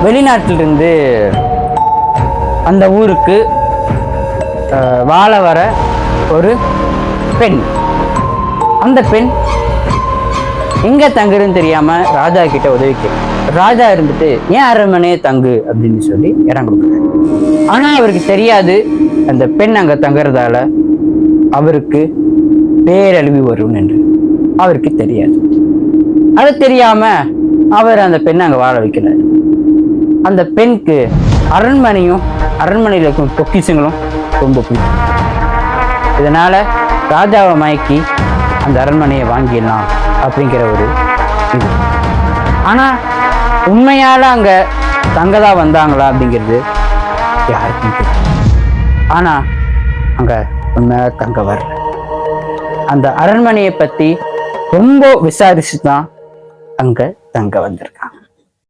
வெளிநாட்டிலிருந்து அந்த ஊருக்கு வாழ வர ஒரு பெண். அந்த பெண் எங்க தங்குறதுன்னு தெரியாம ராஜா கிட்ட உதவிக்கு ராஜா இருந்துட்டு ஏன் அரண்மனையே தங்கு அப்படின்னு சொல்லி இடம் கொடுக்குறாரு. ஆனா அவருக்கு தெரியாது அந்த பெண் அங்க தங்குறதால அவருக்கு பேரழிவு வரும் என்று அவருக்கு தெரியாது. அது தெரியாம அவர் அந்த பெண்ணை அங்க வாழ வைக்கிறார். அந்த பெண்ணுக்கு அரண்மனையும் அரண்மனையில் இருக்கும் பொக்கிஷங்களும் ரொம்ப பிடிக்கும். இதனால ராஜாவை மயக்கி அந்த அரண்மனையை வாங்கிடலாம் அப்படிங்கிற ஒரு இது. ஆனா உண்மையால அங்க தங்கதா வந்தாங்களா அப்படிங்கிறது யாருக்கும் தெரியும். ஆனா அங்க உண்மையாக தங்க வரல. அந்த அரண்மனையை பத்தி ரொம்ப விசாரிச்சு தான் அங்க தங்க வந்திருக்காங்க.